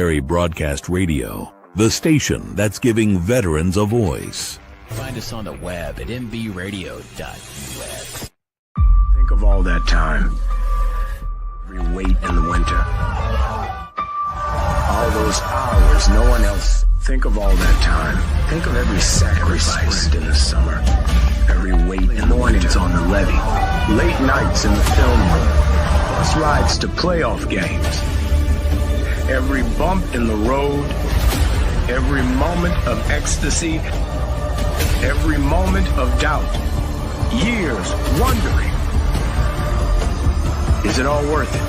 Military Broadcast Radio, the station that's giving veterans a voice. Find us on the web at mbradio.us. Think of all that time. Every wait in the winter. All those hours no one else. Think of all that time. Think of every sacrifice in the summer. Every wait in the mornings on the levee. Late nights in the film room. Bus rides to playoff games. Every bump in the road. Every moment of ecstasy. Every moment of doubt. Years wondering. Is it all worth it?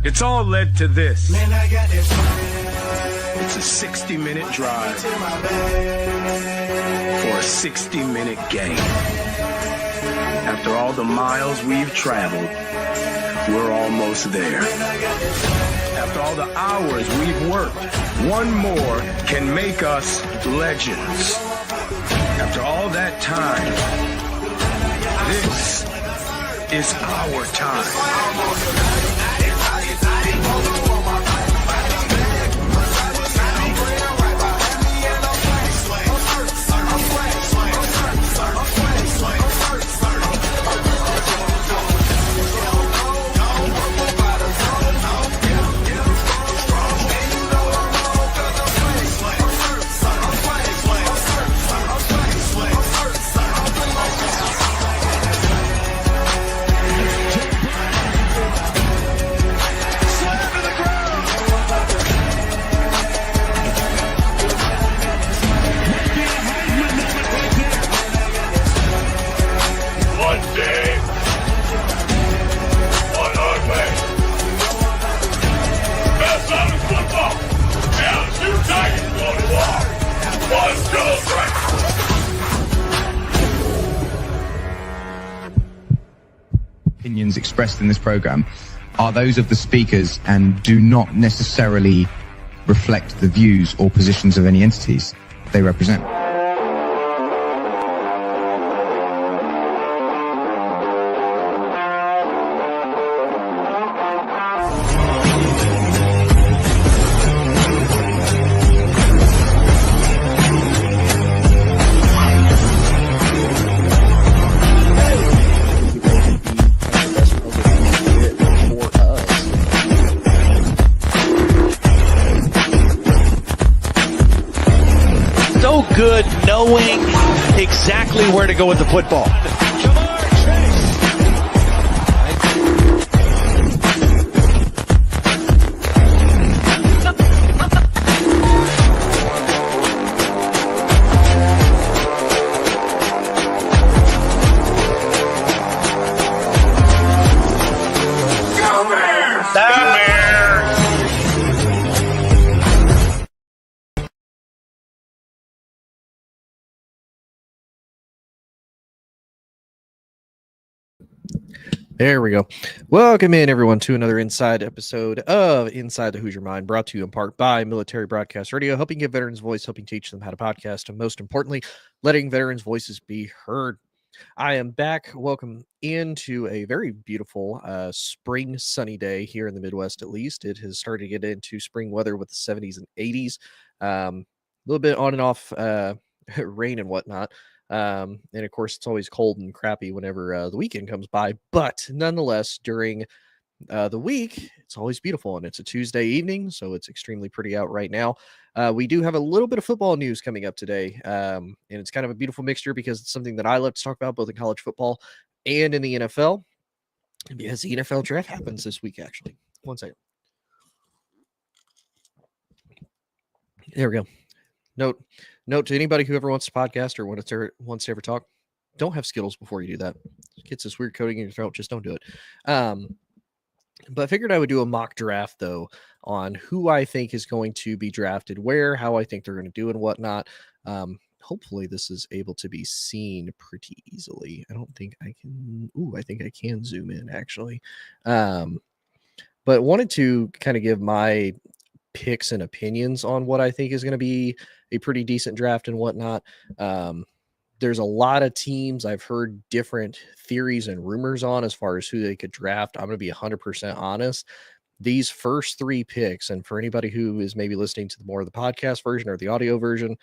It's all led to this. Man, I got this. It's a 60-minute drive for a 60-minute game. After all the miles we've traveled, we're almost there. After all the hours we've worked, one more can make us legends. After all that time, this is our time. Opinions expressed in this program are those of the speakers and do not necessarily reflect the views or positions of any entities they represent. Good knowing exactly where to go with the football. There we go. Welcome in, everyone, to another Inside episode of Inside the Hoosier Mind, brought to you in part by Military Broadcast Radio, helping give veterans voice, helping teach them how to podcast, and most importantly, letting veterans' voices be heard. I am back. Welcome into a very beautiful spring sunny day here in the Midwest, at least. It has started to get into spring weather with the 70s and 80s. A little bit on and off rain and whatnot. And of course, it's always cold and crappy whenever the weekend comes by. But nonetheless, during the week, it's always beautiful. And it's a Tuesday evening, so it's extremely pretty out right now. We do have a little bit of football news coming up today. And it's kind of a beautiful mixture because it's something that I love to talk about, both in college football and in the NFL. Because the NFL draft happens this week, actually. One second. There we go. Note to anybody who ever wants to podcast or wants to ever talk, don't have Skittles before you do that. It gets this weird coating in your throat. Just don't do it. But I figured I would do a mock draft, though, on who I think is going to be drafted where, how I think they're going to do and whatnot. Hopefully this is able to be seen pretty easily. I don't think I can. I think I can zoom in, actually. But wanted to kind of give my picks and opinions on what I think is going to be a pretty decent draft and whatnot. there's a lot of teams I've heard different theories and rumors on as far as who they could draft. I'm going to be 100% honest. These first 3 picks, and for anybody who is maybe listening to the more of the podcast version or the audio version,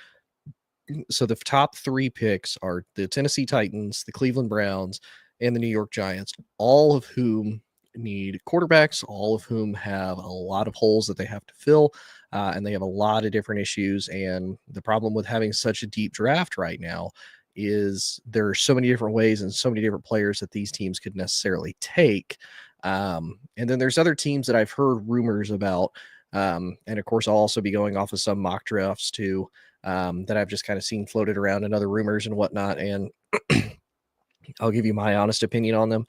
so the top 3 picks are the Tennessee Titans, the Cleveland Browns, and the New York Giants, all of whom need quarterbacks, all of whom have a lot of holes that they have to fill, and they have a lot of different issues. And the problem with having such a deep draft right now is there are so many different ways and so many different players that these teams could necessarily take. And then there's other teams that I've heard rumors about. And of course, I'll also be going off of some mock drafts too, that I've just kind of seen floated around and other rumors and whatnot. And I'll give you my honest opinion on them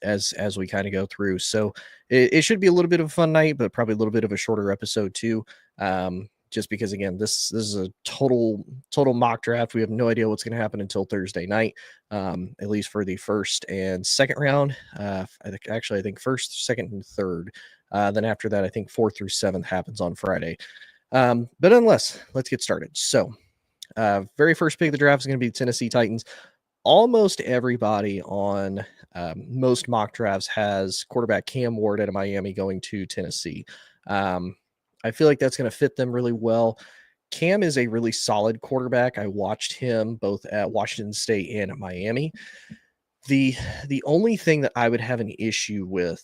as we kind of go through. So it should be a little bit of a fun night, but probably a little bit of a shorter episode too. Just because again, this is a total mock draft. We have no idea what's going to happen until Thursday night, at least for the first and second round. I think first, second, and third. Then after that, I think 4th through 7th happens on Friday. But nonetheless, let's get started. So, very first pick of the draft is going to be the Tennessee Titans. Almost everybody on most mock drafts has quarterback Cam Ward out of Miami going to Tennessee. I feel like that's going to fit them really well. Cam is a really solid quarterback. I watched him both at Washington State and at Miami. The only thing that I would have an issue with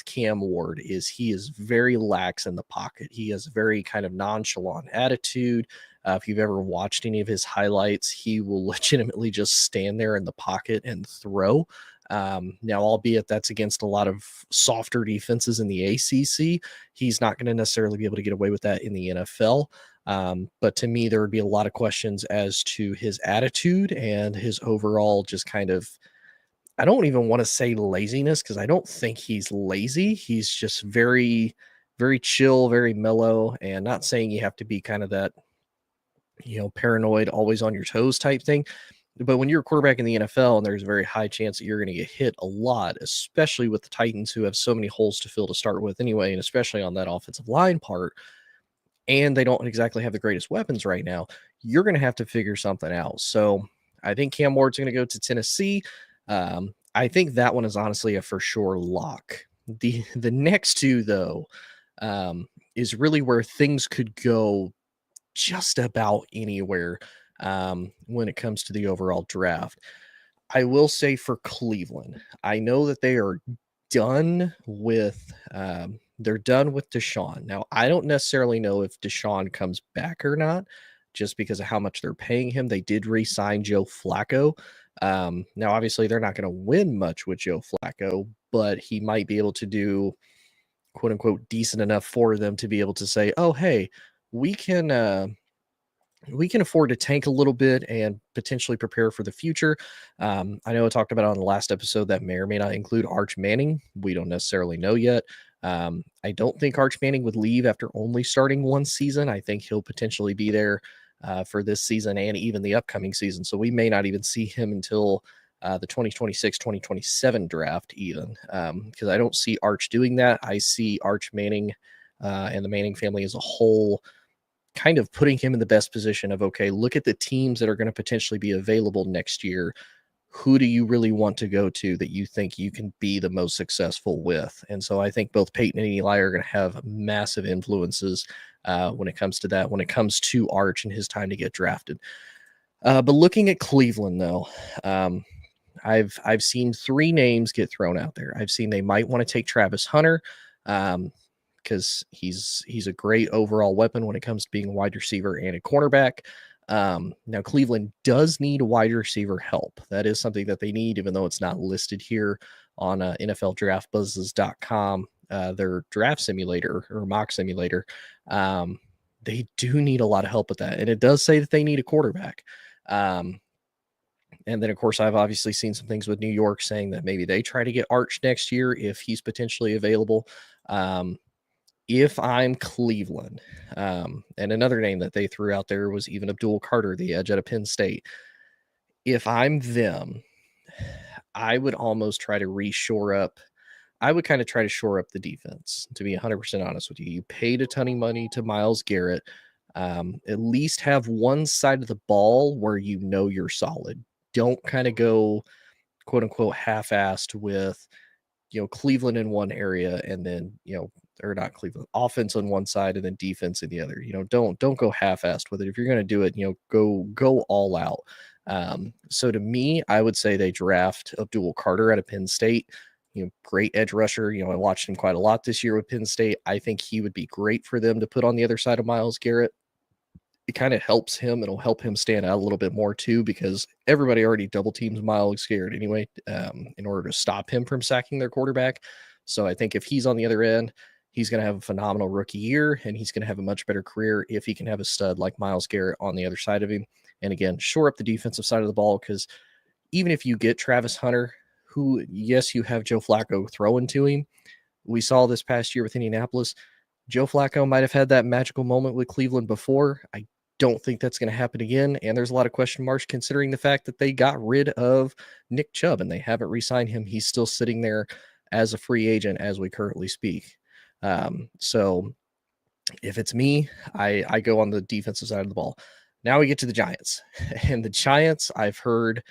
Cam Ward is he is very lax in the pocket. He has a very kind of nonchalant attitude. If you've ever watched any of his highlights, he will legitimately just stand there in the pocket and throw. Now, albeit that's against a lot of softer defenses in the ACC, he's not going to necessarily be able to get away with that in the NFL. But to me, there would be a lot of questions as to his attitude and his overall just kind of, I don't even want to say laziness, because I don't think he's lazy. He's just very, very chill, very mellow, and not saying you have to be kind of that, paranoid, always on your toes type thing. But when you're a quarterback in the NFL, and there's a very high chance that you're going to get hit a lot, especially with the Titans, who have so many holes to fill to start with anyway, and especially on that offensive line part, and they don't exactly have the greatest weapons right now, you're going to have to figure something out. So I think Cam Ward's going to go to Tennessee. I think that one is honestly a for sure lock. The next 2, though, is really where things could go just about anywhere when it comes to the overall draft. I will say for Cleveland, I know that they are done with Deshaun. Now, I don't necessarily know if Deshaun comes back or not, just because of how much they're paying him. They did re-sign Joe Flacco. Now, obviously, they're not going to win much with Joe Flacco, but he might be able to do, quote unquote, decent enough for them to be able to say, oh, hey, we can afford to tank a little bit and potentially prepare for the future. I know I talked about it on the last episode that may or may not include Arch Manning. We don't necessarily know yet. I don't think Arch Manning would leave after only starting one season. I think he'll potentially be there for this season and even the upcoming season. So we may not even see him until the 2026-2027 draft even, because I don't see Arch doing that. I see Arch Manning and the Manning family as a whole kind of putting him in the best position of, okay, look at the teams that are going to potentially be available next year. Who do you really want to go to that you think you can be the most successful with? And so I think both Peyton and Eli are going to have massive influences when it comes to that, when it comes to Arch and his time to get drafted. But looking at Cleveland, though, I've seen 3 names get thrown out there. I've seen they might want to take Travis Hunter, because he's a great overall weapon when it comes to being a wide receiver and a cornerback. Now, Cleveland does need wide receiver help. That is something that they need, even though it's not listed here on NFLDraftBuzzes.com, their draft simulator or mock simulator. They do need a lot of help with that. And it does say that they need a quarterback. And then, of course, I've obviously seen some things with New York saying that maybe they try to get Arch next year if he's potentially available. If I'm Cleveland, and another name that they threw out there was even Abdul Carter, the edge out of Penn State. If I'm them, I would almost try to shore up the defense, to be 100% honest with you. You paid a ton of money to Myles Garrett. At least have one side of the ball where you know you're solid. Don't kind of go quote unquote half-assed with Cleveland in one area and then, or not Cleveland, offense on one side and then defense in the other. Don't go half-assed with it. If you're going to do it, go all out. So to me, I would say they draft Abdul Carter out of Penn State. Great edge rusher. I watched him quite a lot this year with Penn State. I think he would be great for them to put on the other side of Myles Garrett. It kind of helps him. It'll help him stand out a little bit more too, because everybody already double teams Myles Garrett anyway, in order to stop him from sacking their quarterback. So I think if he's on the other end, he's going to have a phenomenal rookie year, and he's going to have a much better career if he can have a stud like Myles Garrett on the other side of him. And again, shore up the defensive side of the ball, because even if you get Travis Hunter, who, yes, you have Joe Flacco throwing to him. We saw this past year with Indianapolis. Joe Flacco might have had that magical moment with Cleveland before. I don't think that's going to happen again. And there's a lot of question marks considering the fact that they got rid of Nick Chubb and they haven't re-signed him. He's still sitting there as a free agent as we currently speak. So if it's me, I go on the defensive side of the ball. Now we get to the Giants. And the Giants, I've heard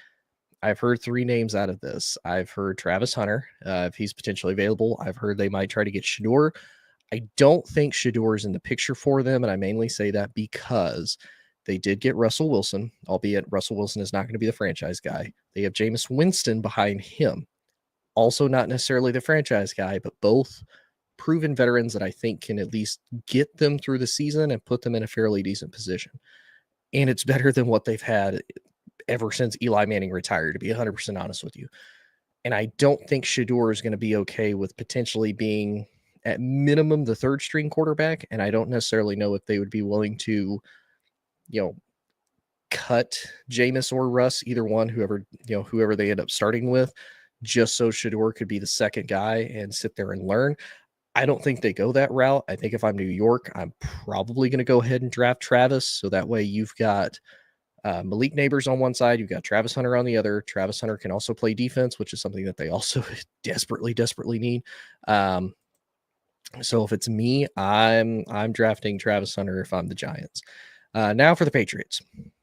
three names out of this. I've heard Travis Hunter, if he's potentially available. I've heard they might try to get Shedeur. I don't think Shedeur is in the picture for them, and I mainly say that because they did get Russell Wilson, albeit Russell Wilson is not going to be the franchise guy. They have Jameis Winston behind him, also not necessarily the franchise guy, but both proven veterans that I think can at least get them through the season and put them in a fairly decent position. And it's better than what they've had ever since Eli Manning retired, to be 100% honest with you. And I don't think Shedeur is going to be okay with potentially being at minimum the third string quarterback. And I don't necessarily know if they would be willing to, cut Jameis or Russ, either one, whoever they end up starting with, just so Shedeur could be the second guy and sit there and learn. I don't think they go that route. I think if I'm New York, I'm probably going to go ahead and draft Travis. So that way you've got Malik Neighbors on one side, you've got Travis Hunter on the other. Travis Hunter can also play defense, which is something that they also desperately need. So if it's me, I'm drafting Travis Hunter if I'm the Giants. Now for the Patriots.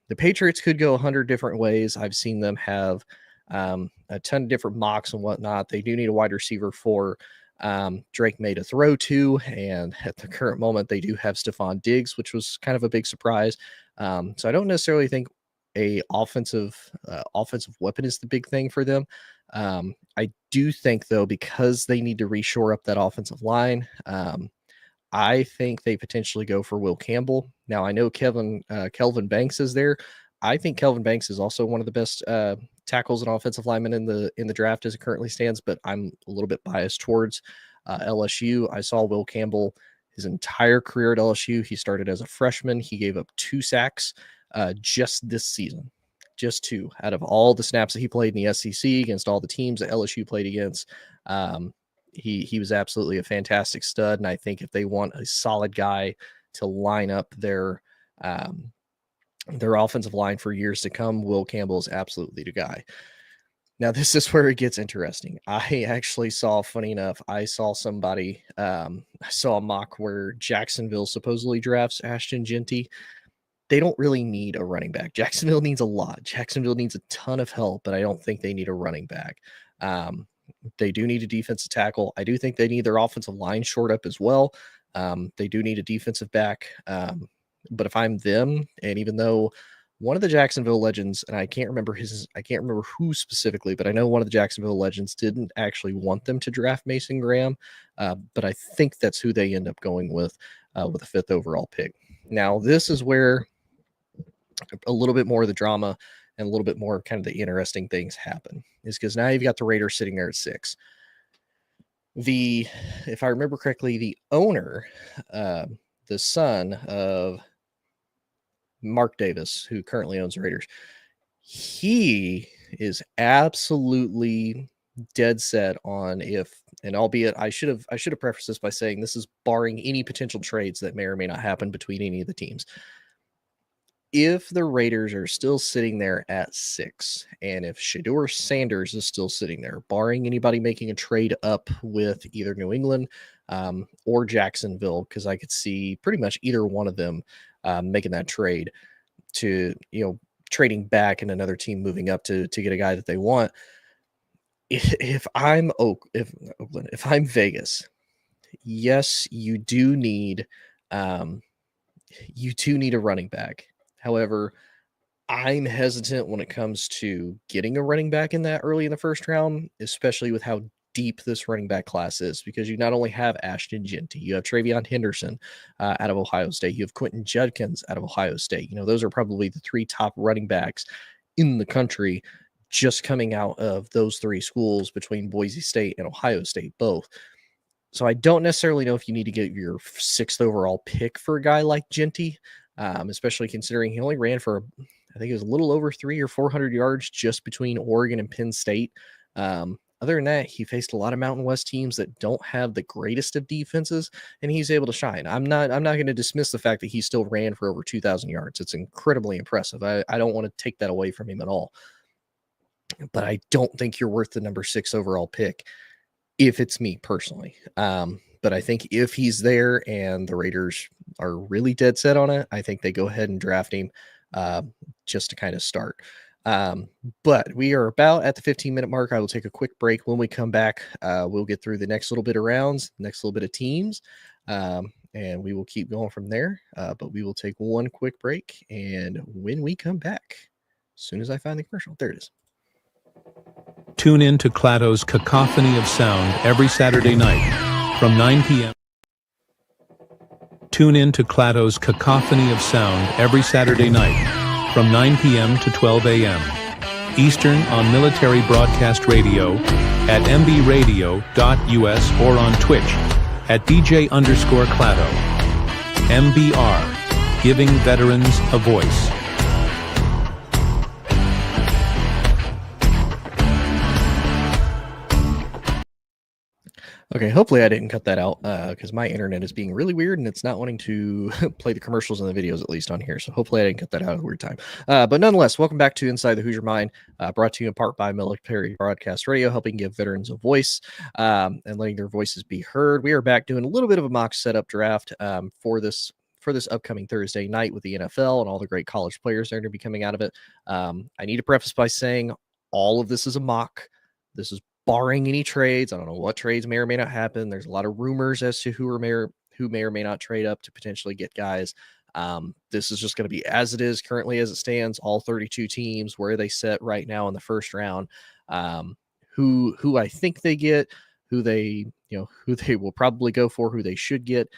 The Patriots could go 100 different ways. I've seen them have a ton of different mocks and whatnot. They do need a wide receiver for Drake May to throw to, and at the current moment, they do have Stephon Diggs, which was kind of a big surprise. So I don't necessarily think a offensive weapon is the big thing for them. I do think, though, because they need to reshore up that offensive line, I think they potentially go for Will Campbell. Now, I know Kelvin Banks is there. I think Kelvin Banks is also one of the best tackles and offensive linemen in the draft as it currently stands, but I'm a little bit biased towards LSU. I saw Will Campbell his entire career at LSU. He started as a freshman. He gave up 2 sacks just this season. Just 2 out of all the snaps that he played in the SEC against all the teams that LSU played against. He was absolutely a fantastic stud, and I think if they want a solid guy to line up their offensive line for years to come, Will Campbell is absolutely the guy. Now, this is where it gets interesting. I actually saw, funny enough, I saw a mock where Jacksonville supposedly drafts Ashton Genty. They don't really need a running back. Jacksonville needs a lot. Jacksonville needs a ton of help, but I don't think they need a running back. They do need a defensive tackle. I do think they need their offensive line shored up as well. They do need a defensive back. But if I'm them, and even though one of the Jacksonville legends, and I can't remember who specifically, but I know one of the Jacksonville legends didn't actually want them to draft Mason Graham. But I think that's who they end up going with a 5th overall pick. Now, this is where a little bit more of the drama and a little bit more kind of the interesting things happen, is because now you've got the Raiders sitting there at 6. If I remember correctly, the owner, the son of Mark Davis, who currently owns the Raiders, he is absolutely dead set on and albeit I should have prefaced this by saying this is barring any potential trades that may or may not happen between any of the teams. If the Raiders are still sitting there at 6, and if Shedeur Sanders is still sitting there, barring anybody making a trade up with either New England or Jacksonville, because I could see pretty much either one of them making that trade to, trading back and another team moving up to get a guy that they want. If I'm Oakland, if I'm Vegas, yes, you do need a running back. However, I'm hesitant when it comes to getting a running back in that early in the first round, especially with how deep this running back class is, because you not only have Ashton Jeanty, you have Travion Henderson out of Ohio State, you have Quentin Judkins out of Ohio State. Those are probably the three top running backs in the country just coming out of those three schools between Boise State and Ohio State both. So I don't necessarily know if you need to get your 6th overall pick for a guy like Jeanty, especially considering he only ran for, I think it was a little over 300 or 400 yards just between Oregon and Penn State. Other than that, he faced a lot of Mountain West teams that don't have the greatest of defenses, and he's able to shine. I'm not going to dismiss the fact that he still ran for over 2,000 yards. It's incredibly impressive. I don't want to take that away from him at all. But I don't think you're worth the number 6 overall pick, if it's me personally. But I think if he's there and the Raiders are really dead set on it, I think they go ahead and draft him just to kind of start. But we are about at the 15-minute mark. I will take a quick break. When we come back, we'll get through the next little bit of rounds, next little bit of teams, and we will keep going from there. But we will take one quick break, and when we come back, as soon as I find the commercial, there it is. Tune in to Clatto's Cacophony of Sound every Saturday night from 9 p.m. Tune in to Clatto's Cacophony of Sound every Saturday night from 9 p.m. to 12 a.m. Eastern on Military Broadcast Radio at mbradio.us or on Twitch at DJ_Clatto. MBR, giving veterans a voice. Okay, hopefully I didn't cut that out because my internet is being really weird and it's not wanting to play the commercials and the videos, at least on here. So hopefully I didn't cut that out at a weird time. But nonetheless, welcome back to Inside the Hoosier Mind, brought to you in part by Military Broadcast Radio, helping give veterans a voice and letting their voices be heard. We are back doing a little bit of a mock setup draft for this upcoming Thursday night with the NFL and all the great college players that are going to be coming out of it. I need to preface by saying all of this is a mock. This is barring any trades. I don't know what trades may or may not happen. There's a lot of rumors as to who may or may not trade up to potentially get guys. This is just going to be as it is currently as it stands. All 32 teams, where they sit right now in the first round, who I think they get, who they will probably go for, who they should get.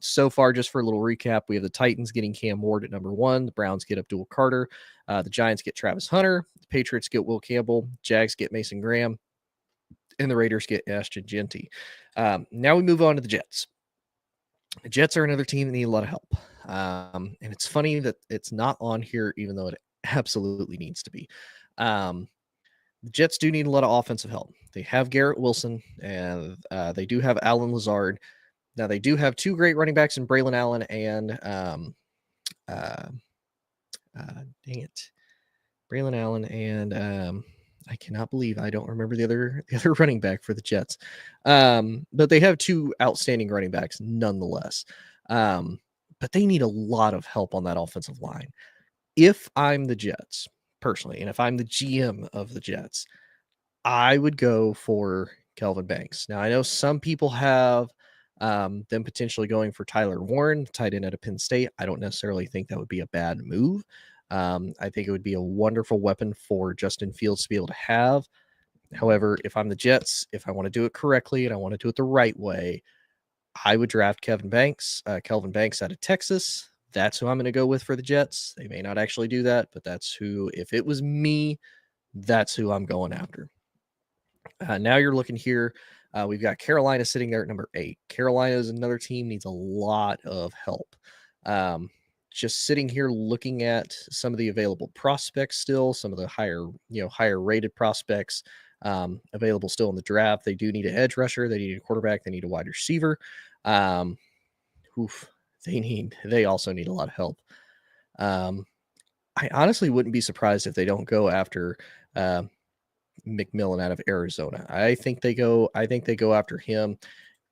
So far, just for a little recap, we have the Titans getting Cam Ward at number 1. The Browns get Abdul Carter. The Giants get Travis Hunter. The Patriots get Will Campbell. Jags get Mason Graham. And the Raiders get Ashton Jeanty. Now we move on to the Jets. The Jets are another team that need a lot of help. And it's funny that it's not on here, even though it absolutely needs to be. The Jets do need a lot of offensive help. They have Garrett Wilson, and they do have Alan Lazard. Now, they do have 2 great running backs in Braylon Allen and Braylon Allen and I cannot believe I don't remember the other running back for the Jets. But they have 2 outstanding running backs nonetheless. But they need a lot of help on that offensive line. If I'm the Jets, personally, and if I'm the GM of the Jets, I would go for Kelvin Banks. Now, I know some people have them potentially going for Tyler Warren, tight end out of Penn State. I don't necessarily think that would be a bad move. I think it would be a wonderful weapon for Justin Fields to be able to have. However, if I'm the Jets, if I want to do it correctly and I want to do it the right way, I would draft Kelvin Banks out of Texas. That's who I'm going to go with for the Jets. They may not actually do that, but that's who, if it was me, that's who I'm going after. Now you're looking here. We've got Carolina sitting there at number 8. Carolina is another team, needs a lot of help. Just sitting here looking at some of the available prospects still, some of the higher rated prospects available still in the draft. They do need an edge rusher. They need a quarterback. They need a wide receiver. They also need a lot of help. I honestly wouldn't be surprised if they don't go after McMillan out of Arizona. I think they go after him.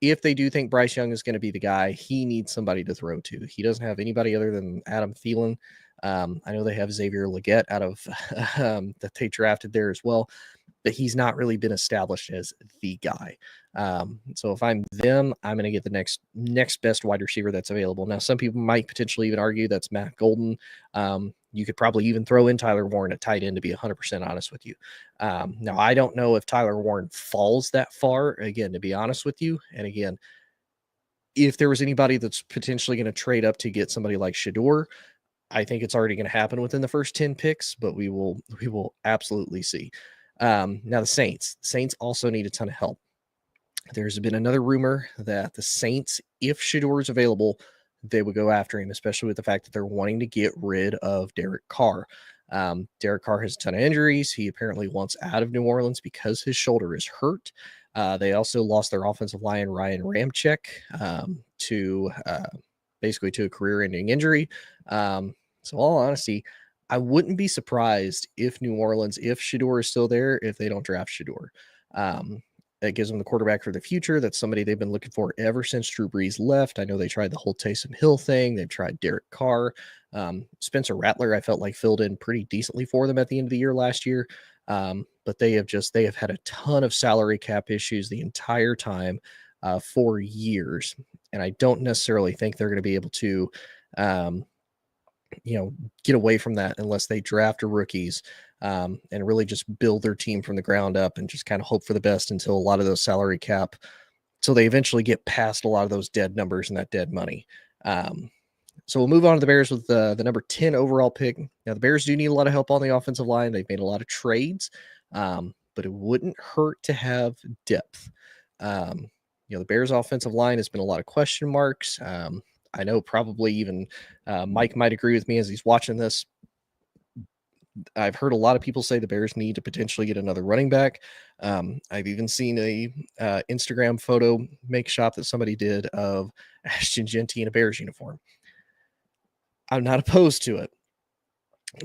if they do think Bryce Young is going to be the guy, he needs somebody to throw to. He doesn't have anybody other than Adam Thielen. I know they have Xavier Legette out of that they drafted there as well, but he's not really been established as the guy. So if I'm them, I'm going to get the next best wide receiver that's available. Now, some people might potentially even argue that's Matt Golden. You could probably even throw in Tyler Warren at tight end, to be 100% honest with you. Now, I don't know if Tyler Warren falls that far, again, to be honest with you. And again, if there was anybody that's potentially going to trade up to get somebody like Shador, I think it's already going to happen within the first 10 picks, but we will absolutely see. Now the Saints also need a ton of help. There's been another rumor that the Saints, if Shador is available, they would go after him, especially with the fact that they're wanting to get rid of Derek Carr. Derek Carr has a ton of injuries. He apparently wants out of New Orleans because his shoulder is hurt. They also lost their offensive lineman Ryan Ramczyk to basically to a career-ending injury. So all honesty, I wouldn't be surprised if New Orleans, if Shador is still there, if they don't draft Shador. That gives them the quarterback for the future. That's somebody they've been looking for ever since Drew Brees left. I know they tried the whole Taysom Hill thing. They've tried Derek Carr. Spencer Rattler, I felt like filled in pretty decently for them at the end of the year last year. But they have had a ton of salary cap issues the entire time for years. And I don't necessarily think they're going to be able to, get away from that unless they draft rookies and really just build their team from the ground up and just kind of hope for the best until a lot of those salary cap, so they eventually get past a lot of those dead numbers and that dead money. So we'll move on to the Bears with the number 10 overall pick. Now the Bears do need a lot of help on the offensive line. They've made a lot of trades, but it wouldn't hurt to have depth. The Bears offensive line has been a lot of question marks. I know probably even Mike might agree with me as he's watching this. I've heard a lot of people say the Bears need to potentially get another running back. I've even seen a Instagram photo make shop that somebody did of Ashton Genty in a Bears uniform. I'm not opposed to it,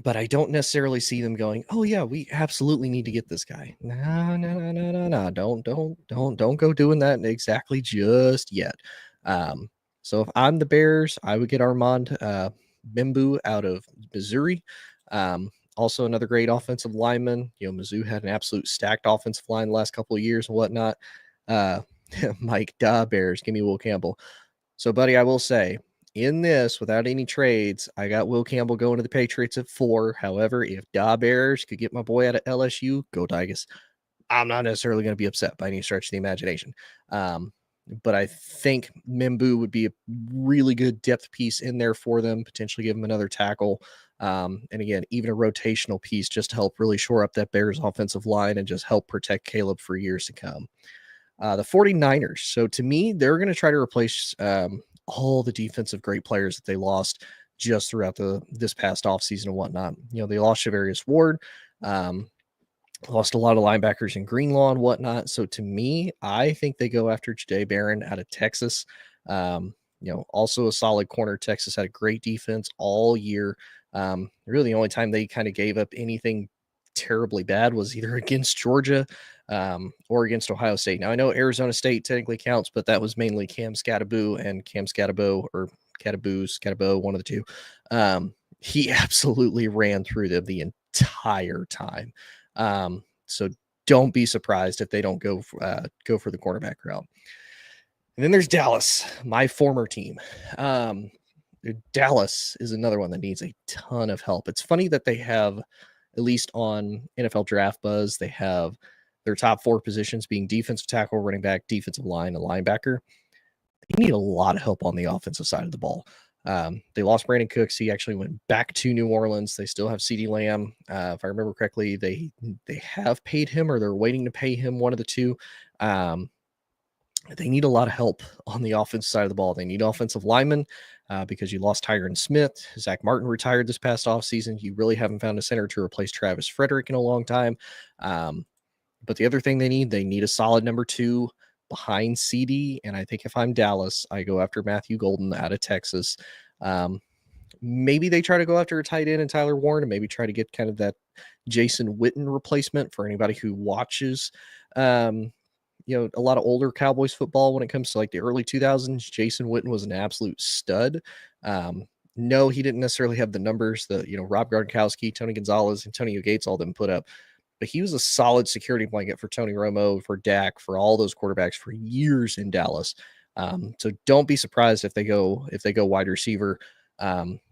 but I don't necessarily see them going, oh yeah, we absolutely need to get this guy. No. Don't go doing that exactly just yet. So if I'm the Bears, I would get Armand Bimbu out of Missouri. Also another great offensive lineman. Mizzou had an absolute stacked offensive line the last couple of years and whatnot. Mike, Bears, give me Will Campbell. So, buddy, I will say, in this, without any trades, I got Will Campbell going to the Patriots at 4. However, if Bears could get my boy out of LSU, go Tigers. I'm not necessarily going to be upset by any stretch of the imagination. But I think Mimbu would be a really good depth piece in there for them, potentially give them another tackle. And again, even a rotational piece just to help really shore up that Bears offensive line and just help protect Caleb for years to come. The 49ers. So to me, they're going to try to replace all the defensive great players that they lost just throughout this past offseason and whatnot. They lost Shavarius Ward, lost a lot of linebackers in Greenlaw and whatnot. So to me, I think they go after Jahdae Barron out of Texas. Also a solid corner. Texas had a great defense all year. Really the only time they kind of gave up anything terribly bad was either against Georgia or against Ohio State. Now I know Arizona State technically counts, but that was mainly Cam Scatterbo, one of the two. He absolutely ran through them the entire time. So don't be surprised if they don't go for the cornerback route. And then there's Dallas, my former team. Dallas is another one that needs a ton of help. It's funny that they have, at least on NFL Draft Buzz, they have their top 4 positions being defensive tackle, running back, defensive line, and linebacker. They need a lot of help on the offensive side of the ball. They lost Brandon Cooks. He actually went back to New Orleans. They still have CeeDee Lamb. If I remember correctly, they have paid him or they're waiting to pay him, one of the two. They need a lot of help on the offensive side of the ball. They need offensive linemen because you lost Tyron Smith. Zach Martin retired this past offseason. You really haven't found a center to replace Travis Frederick in a long time. But the other thing they need a solid number 2 behind CeeDee. And I think if I'm Dallas, I go after Matthew Golden out of Texas. Maybe they try to go after a tight end and Tyler Warren and maybe try to get kind of that Jason Witten replacement for anybody who watches a lot of older Cowboys football when it comes to like the early 2000s. Jason Witten was an absolute stud. No, he didn't necessarily have the numbers that, Rob Gronkowski, Tony Gonzalez, Antonio Gates, all them put up, but he was a solid security blanket for Tony Romo, for Dak, for all those quarterbacks for years in Dallas. So don't be surprised if they go wide receiver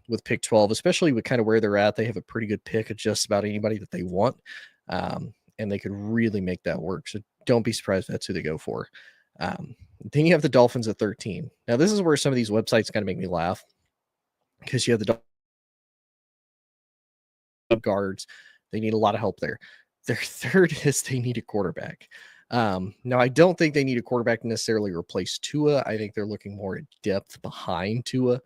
with pick 12, especially with kind of where they're at. They have a pretty good pick of just about anybody that they want, and they could really make that work. So don't be surprised if that's who they go for. Then you have the Dolphins at 13. Now, this is where some of these websites kind of make me laugh, because you have the guards. They need a lot of help there. Their third is they need a quarterback. Now, I don't think they need a quarterback to necessarily replace Tua. I think they're looking more at depth behind Tua,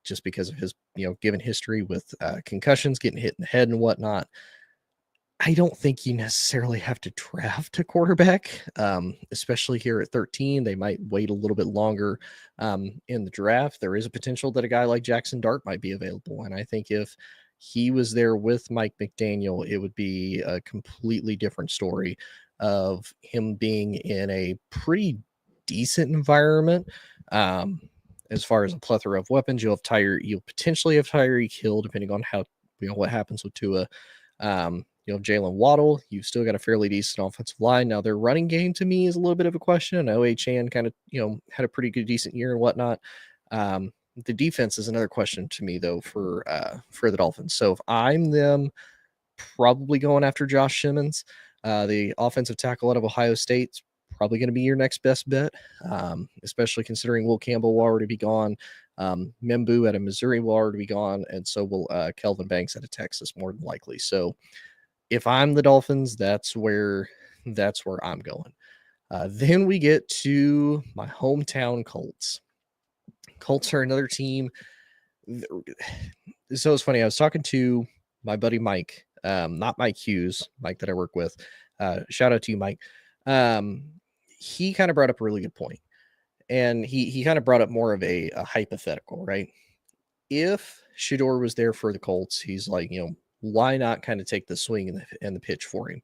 just because of his, given history with concussions, getting hit in the head and whatnot. I don't think you necessarily have to draft a quarterback, especially here at 13. They might wait a little bit longer in the draft. There is a potential that a guy like Jackson Dart might be available. And I think if he was there with Mike McDaniel, it would be a completely different story of him being in a pretty decent environment. As far as a plethora of weapons, you'll potentially have Tyreek Hill, depending on how, what happens with Tua. Jalen Waddle, you've still got a fairly decent offensive line. Now, their running game to me is a little bit of a question. I know Chan kind of, had a pretty good, decent year and whatnot. The defense is another question to me, though, for the Dolphins. So if I'm them, probably going after Josh Simmons, the offensive tackle out of Ohio State, probably going to be your next best bet, especially considering Will Campbell will already be gone. Membu out of Missouri will already be gone, and so will Kelvin Banks out of Texas, more than likely. So if I'm the Dolphins, that's where I'm going. Then we get to my hometown Colts. Colts are another team. So it's funny. I was talking to my buddy Mike, not Mike Hughes, Mike that I work with. Shout out to you, Mike. He kind of brought up a really good point, and he kind of brought up more of a hypothetical, right? If Shador was there for the Colts, he's like, why not kind of take the swing and the pitch for him?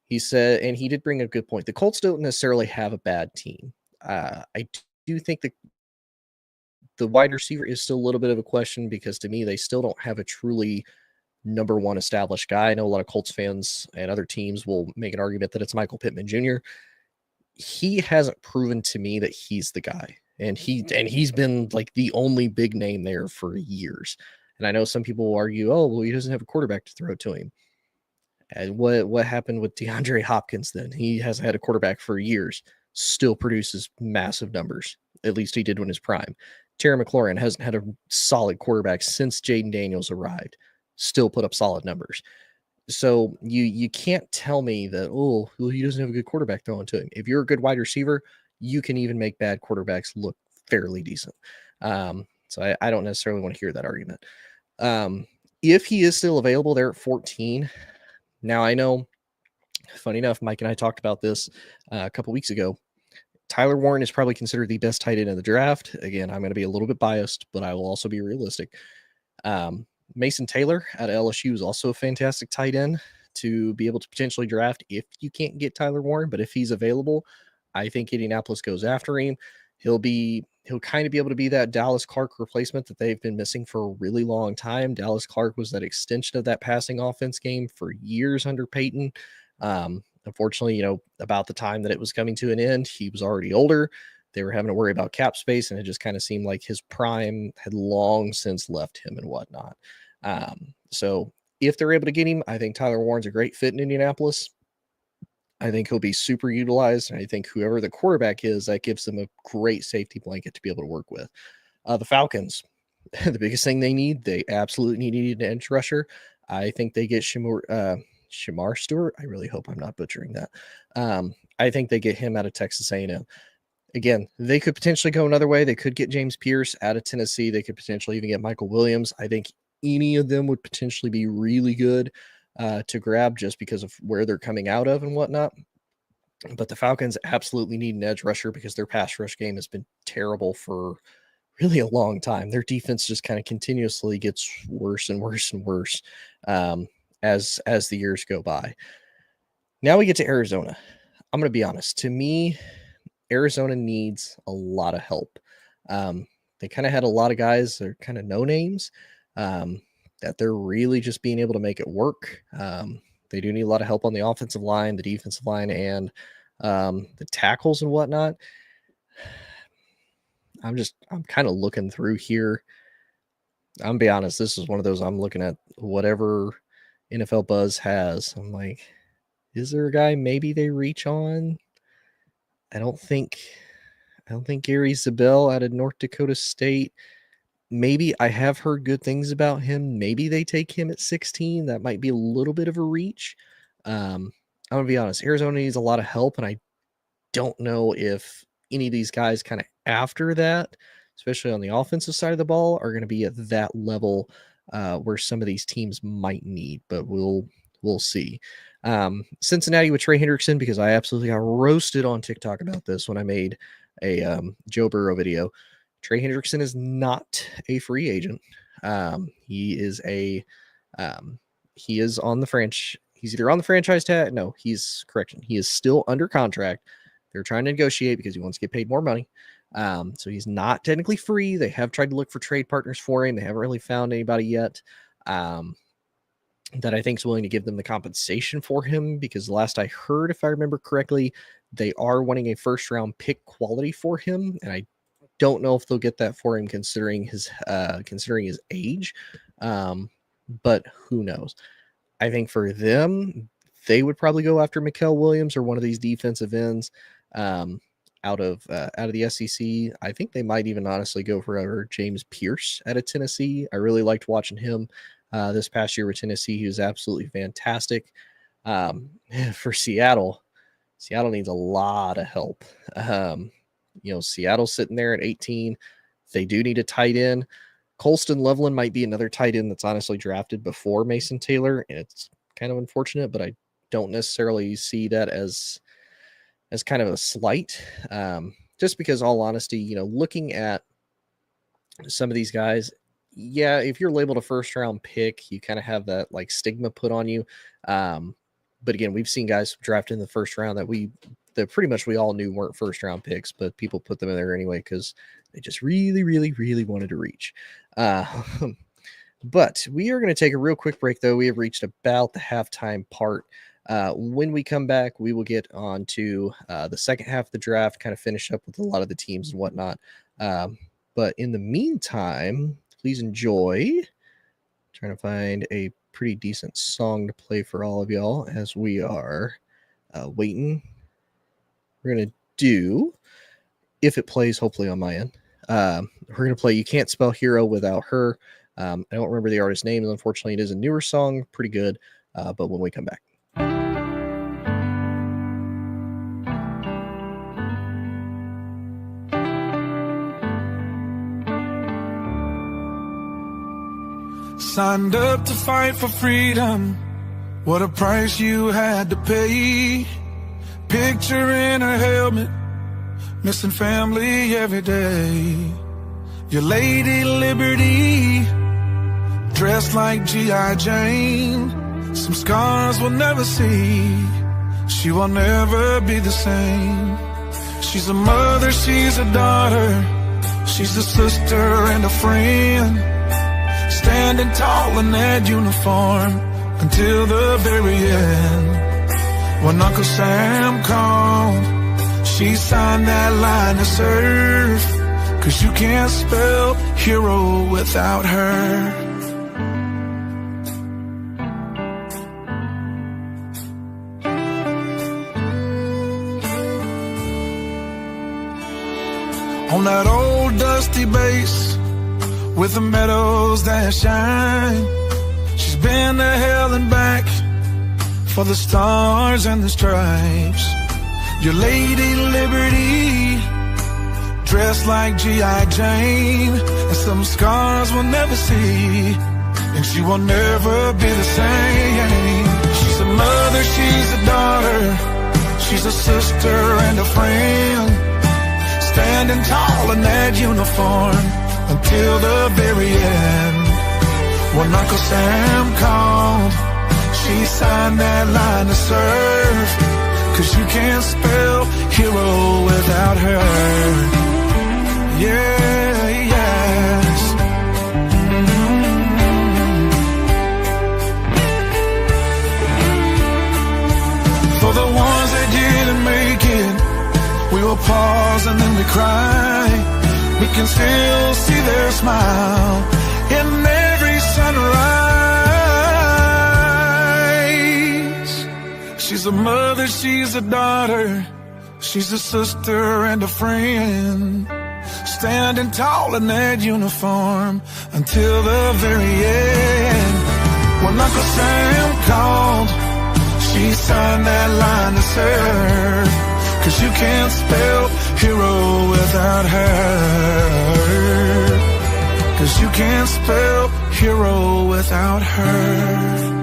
He said, and he did bring a good point. The Colts don't necessarily have a bad team. I do think the wide receiver is still a little bit of a question, because to me, they still don't have a truly number one established guy. I know a lot of Colts fans and other teams will make an argument that it's Michael Pittman Jr. He hasn't proven to me that he's the guy. And he's been like the only big name there for years. And I know some people will argue, oh, well, he doesn't have a quarterback to throw to him. And what happened with DeAndre Hopkins then? He hasn't had a quarterback for years, still produces massive numbers. At least he did when his prime. Terry McLaurin hasn't had a solid quarterback since Jaden Daniels arrived, still put up solid numbers. So you can't tell me that, oh, well, he doesn't have a good quarterback throwing to him. If you're a good wide receiver, you can even make bad quarterbacks look fairly decent. So I don't necessarily want to hear that argument. If he is still available there at 14, now I know, funny enough, Mike and I talked about this a couple weeks ago. Tyler Warren is probably considered the best tight end in the draft. Again, I'm going to be a little bit biased, but I will also be realistic. Mason Taylor at LSU is also a fantastic tight end to be able to potentially draft if you can't get Tyler Warren, but if he's available, I think Indianapolis goes after him. He'll kind of be able to be that Dallas Clark replacement that they've been missing for a really long time. Dallas Clark was that extension of that passing offense game for years under Peyton. Unfortunately, about the time that it was coming to an end, he was already older. They were having to worry about cap space, and it just kind of seemed like his prime had long since left him and whatnot. So if they're able to get him, I think Tyler Warren's a great fit in Indianapolis. I think he'll be super utilized, and I think whoever the quarterback is, that gives them a great safety blanket to be able to work with. The Falcons, the biggest thing they absolutely need an edge rusher. I think they get Shamar Stewart. I really hope I'm not butchering that. I think they get him out of Texas A&M. Again, they could potentially go another way. They could get James Pierce out of Tennessee. They could potentially even get Michael Williams. I think any of them would potentially be really good to grab just because of where they're coming out of and whatnot. But the Falcons absolutely need an edge rusher because their pass rush game has been terrible for really a long time. Their defense just kind of continuously gets worse and worse and worse as the years go by. Now we get to Arizona. I'm going to be honest. To me, Arizona needs a lot of help. They kind of had a lot of guys that are kind of no names that they're really just being able to make it work. They do need a lot of help on the offensive line, the defensive line, and the tackles and whatnot. I'm kind of looking through here. I'm gonna be honest. This is one of those I'm looking at whatever NFL Buzz has. I'm like, is there a guy maybe they reach on? I don't think Gary Zabel out of North Dakota State. Maybe I have heard good things about him. Maybe they take him at 16. That might be a little bit of a reach. I'm gonna be honest. Arizona needs a lot of help, and I don't know if any of these guys kind of after that, especially on the offensive side of the ball, are going to be at that level where some of these teams might need, but we'll see. Cincinnati with Trey Hendrickson, because I absolutely got roasted on TikTok about this when I made a Joe Burrow video. Trey Hendrickson is not a free agent. He is on the franchise. He's either on the franchise tag. No, he is still under contract. They're trying to negotiate because he wants to get paid more money. So he's not technically free. They have tried to look for trade partners for him. They haven't really found anybody yet that I think is willing to give them the compensation for him, because the last I heard, if I remember correctly, they are wanting a first round pick quality for him. And I don't know if they'll get that for him considering his age. But who knows? I think for them, they would probably go after Mikael Williams or one of these defensive ends out of the SEC. I think they might even honestly go for James Pierce out of Tennessee. I really liked watching him this past year with Tennessee. He was absolutely fantastic. For Seattle needs a lot of help. Seattle's sitting there at 18. They do need a tight end. Colston Loveland might be another tight end that's honestly drafted before Mason Taylor, and it's kind of unfortunate, but I don't necessarily see that as kind of a slight. Just because, all honesty, looking at some of these guys, yeah, if you're labeled a first round pick, you kind of have that like stigma put on you. But again, we've seen guys drafted in the first round that pretty much we all knew weren't first round picks, but people put them in there anyway because they just really, really, really wanted to reach. But we are going to take a real quick break, though. We have reached about the halftime part. When we come back, we will get on to the second half of the draft, kind of finish up with a lot of the teams and whatnot. But in the meantime, please enjoy. Trying to find a pretty decent song to play for all of y'all as we are waiting. We're going to do, if it plays, hopefully on my end, we're going to play You Can't Spell Hero Without Her. I don't remember the artist's name. Unfortunately, it is a newer song. Pretty good. But when we come back. Signed up to fight for freedom. What a price you had to pay. Picture in a helmet, missing family every day. Your Lady Liberty, dressed like G.I. Jane. Some scars we'll never see. She will never be the same. She's a mother, she's a daughter. She's a sister and a friend. Standing tall in that uniform until the very end. When Uncle Sam called, she signed that line to serve. 'Cause you can't spell hero without her. On that old dusty base with the meadows that shine, she's been to hell and back for the stars and the stripes. Your Lady Liberty, dressed like G.I. Jane, and some scars we'll never see, and she will never be the same. She's a mother, she's a daughter, she's a sister and a friend, standing tall in that uniform until the very end. When Uncle Sam called, she signed that line to serve. 'cause you can't spell hero without her. Yeah, yes. For the ones that didn't make it, we will pause and then we cry. We can still see their smile in every sunrise. She's a mother, she's a daughter, she's a sister and a friend, standing tall in that uniform until the very end. When Uncle Sam called, she signed that line to serve, 'cause you can't spell hero without her. 'Cause you can't spell hero without her.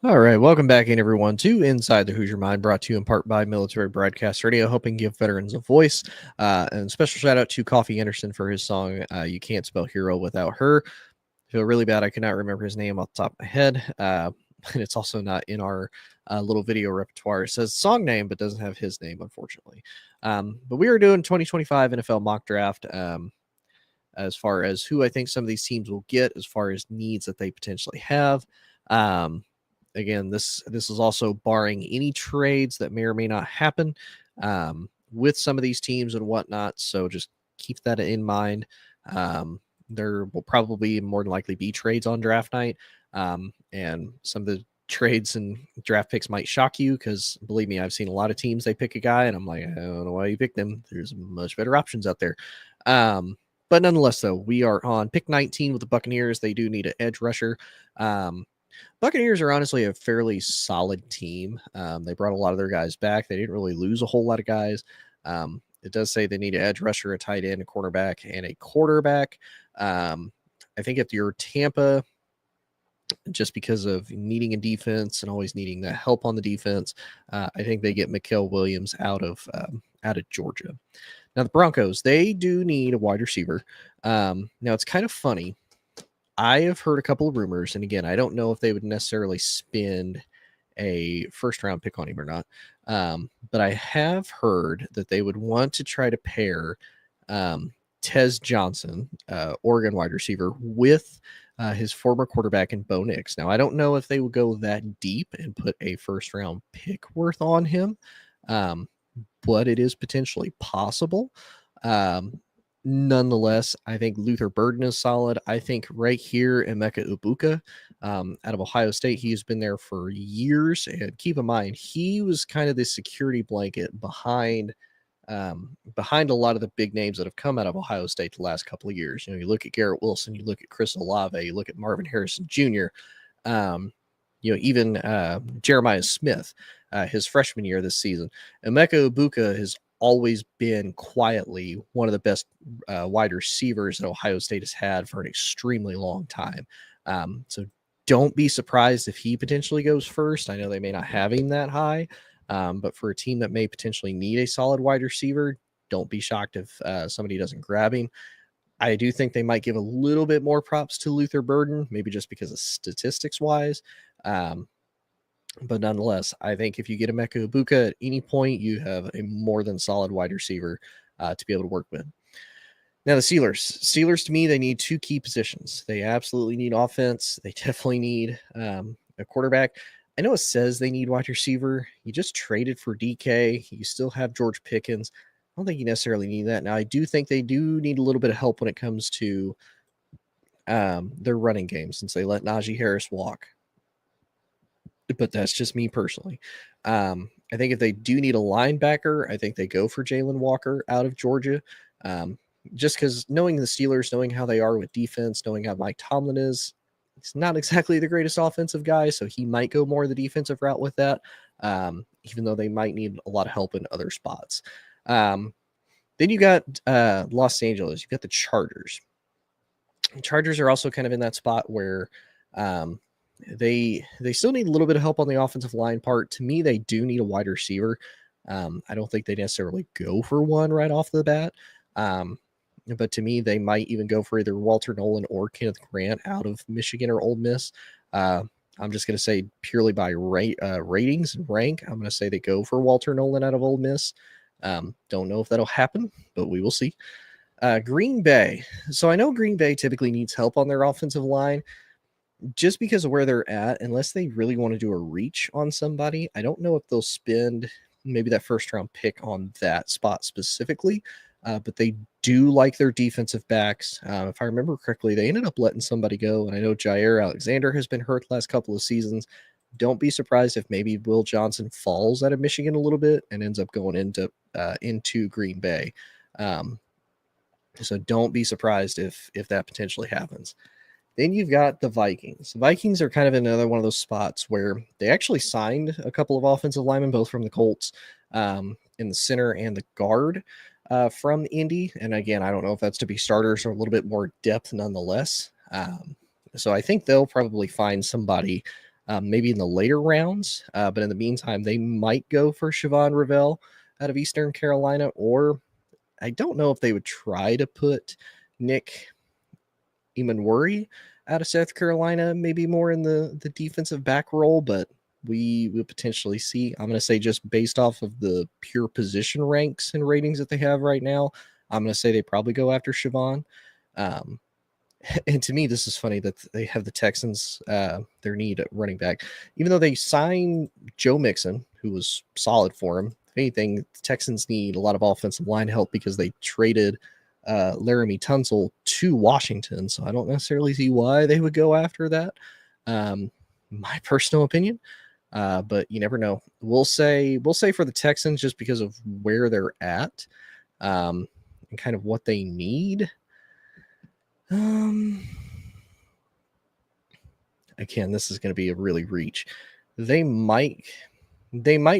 All right, welcome back in, everyone, to Inside the Hoosier Mind, brought to you in part by Military Broadcast Radio, helping give veterans a voice. And special shout out to Coffee Anderson for his song, You Can't Spell Hero Without Her. I feel really bad I cannot remember his name off the top of my head. And it's also not in our little video repertoire. It says song name, but doesn't have his name, unfortunately. But we are doing 2025 NFL mock draft as far as who I think some of these teams will get, as far as needs that they potentially have. Again, this is also barring any trades that may or may not happen with some of these teams and whatnot. So just keep that in mind. There will probably more than likely be trades on draft night. And some of the trades and draft picks might shock you, because believe me, I've seen a lot of teams, they pick a guy and I'm like, I don't know why you picked them. There's much better options out there. But nonetheless, though, we are on pick 19 with the Buccaneers. They do need an edge rusher. Buccaneers are honestly a fairly solid team. They brought a lot of their guys back. They didn't really lose a whole lot of guys. It does say they need an edge rusher, a tight end, a cornerback, and a quarterback. I think if you're Tampa, just because of needing a defense and always needing that help on the defense, I think they get Mikael Williams out of Georgia. Now the Broncos, they do need a wide receiver. Now it's kind of funny. I have heard a couple of rumors, and again, I don't know if they would necessarily spend a first-round pick on him or not, but I have heard that they would want to try to pair Tez Johnson, Oregon wide receiver, with his former quarterback in Bo Nix. Now, I don't know if they would go that deep and put a first-round pick worth on him, but it is potentially possible. Nonetheless, I think Luther Burden is solid. I think right here, Emeka Ibuka out of Ohio State, he's been there for years. And keep in mind, he was kind of the security blanket behind a lot of the big names that have come out of Ohio State the last couple of years. You know, you look at Garrett Wilson, you look at Chris Olave, you look at Marvin Harrison Jr., even Jeremiah Smith, his freshman year this season. Emeka Ibuka has always been quietly one of the best wide receivers that Ohio State has had for an extremely long time. So don't be surprised if he potentially goes first. I know they may not have him that high, but for a team that may potentially need a solid wide receiver, don't be shocked if somebody doesn't grab him. I do think they might give a little bit more props to Luther Burden, maybe just because of statistics wise. But nonetheless, I think if you get Emeka Ibuka at any point, you have a more than solid wide receiver to be able to work with. Now, the Steelers, to me, they need two key positions. They absolutely need offense. They definitely need a quarterback. I know it says they need wide receiver. You just traded for DK. You still have George Pickens. I don't think you necessarily need that. Now, I do think they do need a little bit of help when it comes to their running game, since they let Najee Harris walk. But that's just me personally. I think if they do need a linebacker, I think they go for Jalen Walker out of Georgia. Just because knowing the Steelers, knowing how they are with defense, knowing how Mike Tomlin is, he's not exactly the greatest offensive guy, so he might go more the defensive route with that, even though they might need a lot of help in other spots. Then you got Los Angeles. You got the Chargers. Chargers are also kind of in that spot where They still need a little bit of help on the offensive line part. To me, they do need a wide receiver. I don't think they necessarily go for one right off the bat. But to me, they might even go for either Walter Nolan or Kenneth Grant out of Michigan or Ole Miss. I'm just going to say purely by ratings and rank, I'm going to say they go for Walter Nolan out of Ole Miss. Don't know if that'll happen, but we will see. Green Bay. So I know Green Bay typically needs help on their offensive line just because of where they're at. Unless they really want to do a reach on somebody, I don't know if they'll spend maybe that first round pick on that spot specifically. But they do like their defensive backs. If I remember correctly, they ended up letting somebody go. And I know Jair Alexander has been hurt the last couple of seasons. Don't be surprised if maybe Will Johnson falls out of Michigan a little bit and ends up going into Green Bay. So don't be surprised if that potentially happens. Then you've got the Vikings. The Vikings are kind of another one of those spots where they actually signed a couple of offensive linemen, both from the Colts, in the center and the guard. From Indy. And again, I don't know if that's to be starters or a little bit more depth nonetheless. So I think they'll probably find somebody maybe in the later rounds. But in the meantime, they might go for Siobhan Revell out of Eastern Carolina, or I don't know if they would try to put Nick Emanwuri out of South Carolina, maybe more in the defensive back role, but we will potentially see. I'm going to say just based off of the pure position ranks and ratings that they have right now, I'm going to say they probably go after Siobhan. And to me, this is funny that they have the Texans, their need at running back, even though they signed Joe Mixon, who was solid for him. If anything, the Texans need a lot of offensive line help because they traded Laramie Tunsil to Washington. So I don't necessarily see why they would go after that. My personal opinion. But you never know. We'll say for the Texans, just because of where they're at, and kind of what they need. Again, this is going to be a really reach. They might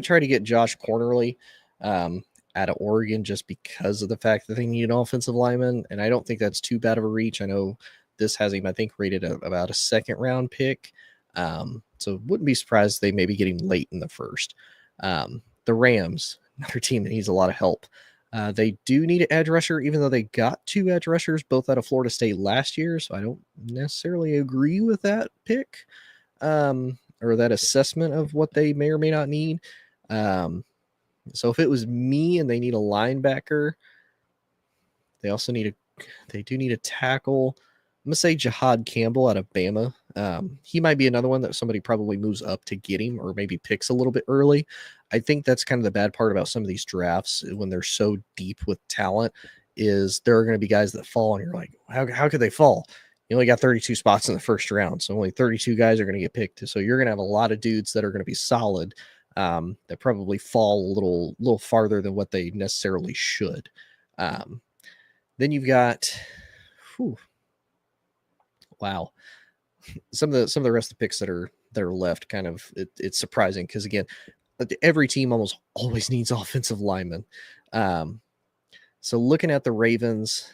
try to get Josh Cornerly out of Oregon just because of the fact that they need an offensive lineman, and I don't think that's too bad of a reach. I know this has him, I think, rated about a second round pick. So wouldn't be surprised they maybe get him late in the first. The Rams, another team that needs a lot of help. They do need an edge rusher, even though they got 2 edge rushers, both out of Florida State last year. So I don't necessarily agree with that pick or that assessment of what they may or may not need. So if it was me and they need a linebacker, they do need a tackle. I'm going to say Jihad Campbell out of Bama. He might be another one that somebody probably moves up to get him or maybe picks a little bit early. I think that's kind of the bad part about some of these drafts when they're so deep with talent is there are going to be guys that fall and you're like, how could they fall? You only got 32 spots in the first round, so only 32 guys are going to get picked. So you're going to have a lot of dudes that are going to be solid that probably fall a little farther than what they necessarily should. Then you've got, wow, some of the rest of the picks that are left, kind of it's surprising because again, every team almost always needs offensive linemen. So looking at the Ravens,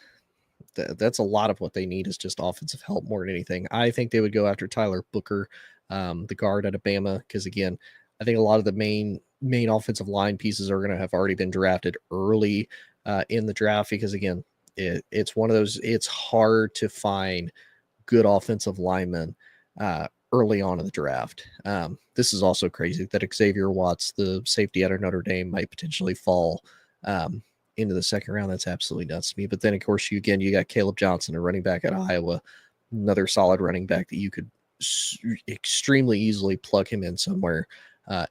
that's a lot of what they need is just offensive help more than anything. I think they would go after Tyler Booker, the guard out of Bama, because again, I think a lot of the main offensive line pieces are going to have already been drafted early in the draft because again, it's one of those, it's hard to find good offensive linemen early on in the draft. This is also crazy that Xavier Watts, the safety out of Notre Dame, might potentially fall into the second round. That's absolutely nuts to me. But then, of course, you got Caleb Johnson, a running back at Iowa, another solid running back that you could extremely easily plug him in somewhere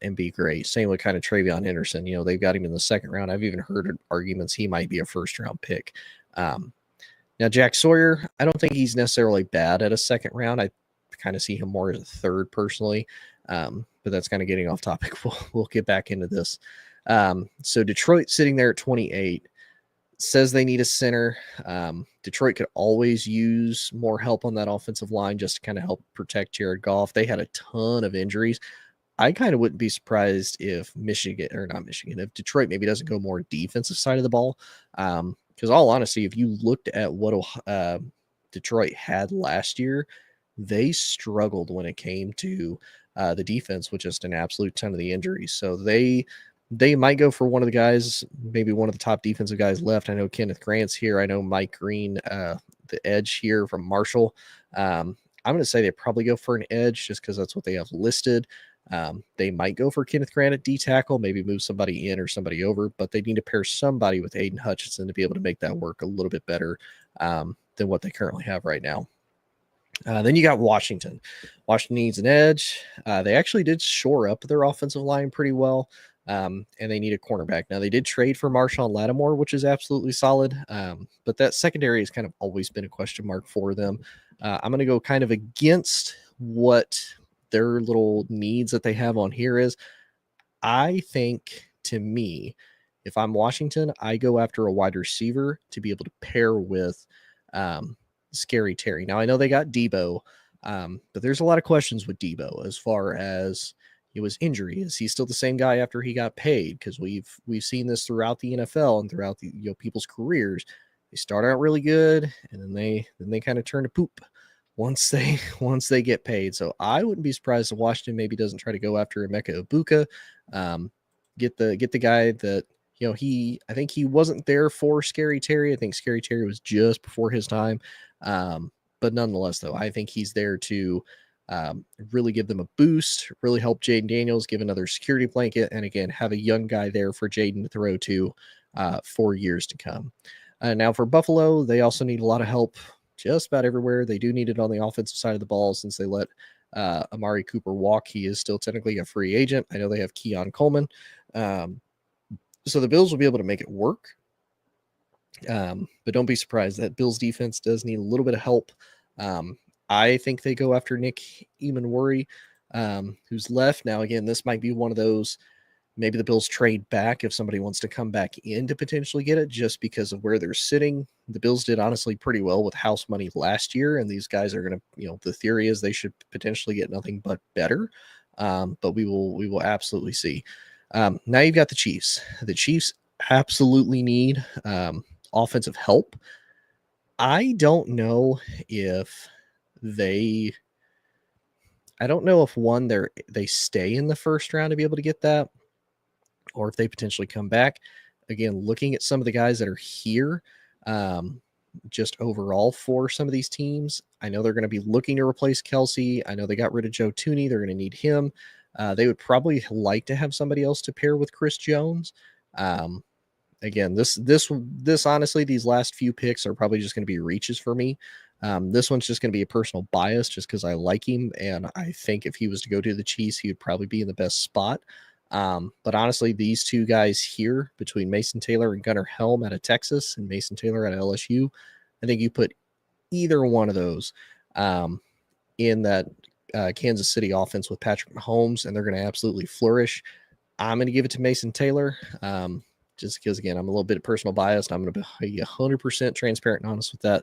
and be great. Same with kind of Travion Henderson. They've got him in the second round. I've even heard arguments he might be a first-round pick. Now, Jack Sawyer, I don't think he's necessarily bad at a second round. I kind of see him more as a third personally, but that's kind of getting off topic. We'll get back into this. So Detroit sitting there at 28 says they need a center. Detroit could always use more help on that offensive line just to kind of help protect Jared Goff. They had a ton of injuries. I kind of wouldn't be surprised if if Detroit maybe doesn't go more defensive side of the ball. Because all honesty, if you looked at what Detroit had last year, they struggled when it came to the defense with just an absolute ton of the injuries. So they might go for one of the guys, maybe one of the top defensive guys left. I know Kenneth Grant's here. I know Mike Green, the edge here from Marshall. I'm going to say they probably go for an edge just because that's what they have listed. They might go for Kenneth Grant at D tackle, maybe move somebody in or somebody over, but they need to pair somebody with Aiden Hutchinson to be able to make that work a little bit better than what they currently have right now. Then you got Washington. Washington needs an edge. They actually did shore up their offensive line pretty well, and they need a cornerback. Now, they did trade for Marshawn Lattimore, which is absolutely solid, but that secondary has kind of always been a question mark for them. I'm going to go kind of against what their little needs that they have on here is. I think, to me, if I'm Washington, I go after a wide receiver to be able to pair with Scary Terry. Now, I know they got Debo, but there's a lot of questions with Debo as far as his injury. Is he still the same guy after he got paid? Because we've seen this throughout the NFL and throughout the people's careers. They start out really good, and then they kind of turn to poop once they get paid. So I wouldn't be surprised if Washington maybe doesn't try to go after Emeka Ibuka, get the guy that I think he wasn't there for Scary Terry. I think Scary Terry was just before his time. But nonetheless, though, I think he's there to really give them a boost, really help Jaden Daniels, give another security blanket, and again, have a young guy there for Jaden to throw to for years to come. Now for Buffalo, they also need a lot of help just about everywhere. They do need it on the offensive side of the ball since they let Amari Cooper walk. He is still technically a free agent. I know they have Keon Coleman. So the Bills will be able to make it work. But don't be surprised that Bills defense does need a little bit of help. I think they go after Nick Emanwuri, who's left. Now, again, this might be one of those, maybe the Bills trade back if somebody wants to come back in to potentially get it just because of where they're sitting. The Bills did honestly pretty well with house money last year, and these guys are going to, the theory is they should potentially get nothing but better. But we will absolutely see. Now you've got the Chiefs. The Chiefs absolutely need offensive help. I don't know if they stay in the first round to be able to get that, or if they potentially come back. Again, looking at some of the guys that are here, just overall for some of these teams, I know they're going to be looking to replace Kelsey. I know they got rid of Joe Tooney. They're going to need him. They would probably like to have somebody else to pair with Chris Jones. Again, this honestly, these last few picks are probably just going to be reaches for me. This one's just going to be a personal bias just because I like him, and I think if he was to go to the Chiefs, he would probably be in the best spot. But honestly, these two guys here, between Mason Taylor and Gunnar Helm out of Texas and Mason Taylor out of LSU, I think you put either one of those in that Kansas City offense with Patrick Mahomes, and they're going to absolutely flourish. I'm going to give it to Mason Taylor. Just because, again, I'm a little bit personal biased. I'm going to be 100% transparent and honest with that.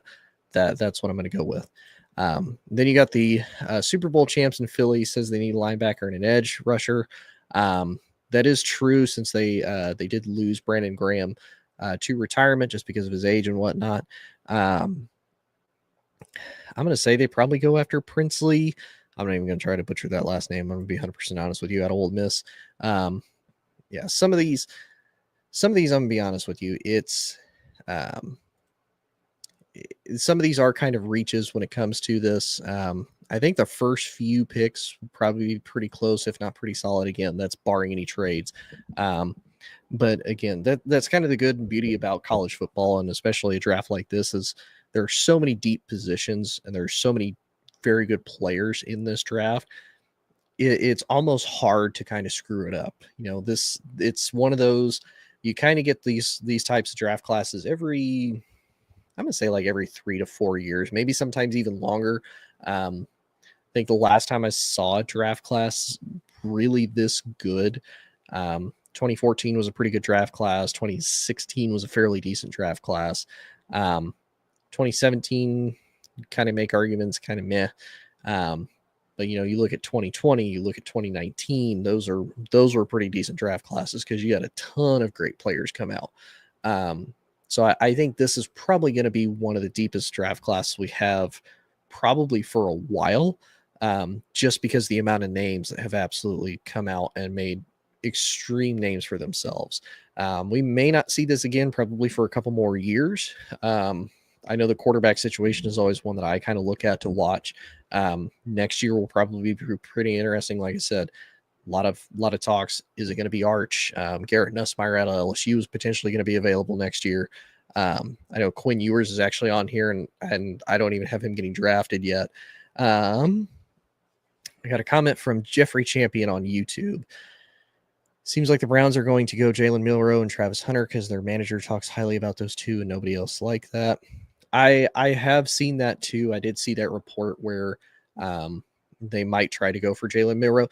That's what I'm going to go with. Then you got the Super Bowl champs in Philly says they need a linebacker and an edge rusher. That is true since they did lose Brandon Graham to retirement just because of his age and whatnot. I'm going to say they probably go after Princely. I'm not even going to try to butcher that last name. I'm going to be 100% honest with you, out of Ole Miss. Yeah, some of these, I'm going to be honest with you. It's some of these are kind of reaches when it comes to this. I think the first few picks will probably be pretty close, if not pretty solid. Again, that's barring any trades. But again, that's kind of the good and beauty about college football, and especially a draft like this, is there are so many deep positions and there's so many very good players in this draft. It's almost hard to kind of screw it up. It's one of those, you kind of get these types of draft classes I'm going to say like every 3 to 4 years, maybe sometimes even longer. I think the last time I saw a draft class really this good, 2014 was a pretty good draft class. 2016 was a fairly decent draft class. 2017, kind of make arguments, kind of meh. But you look at 2020, you look at 2019, those were pretty decent draft classes because you had a ton of great players come out. So I think this is probably going to be one of the deepest draft classes we have probably for a while, just because the amount of names that have absolutely come out and made extreme names for themselves. We may not see this again probably for a couple more years. I know the quarterback situation is always one that I kind of look at to watch. Next year will probably be pretty interesting. Like I said, a lot of talks. Is it going to be Arch? Garrett Nussmeier out of LSU is potentially going to be available next year. I know Quinn Ewers is actually on here, and I don't even have him getting drafted yet. I got a comment from Jeffrey Champion on YouTube. Seems like the Browns are going to go Jalen Milroe and Travis Hunter because their manager talks highly about those two and nobody else like that. I have seen that too. I did see that report where they might try to go for Jalen Milroe.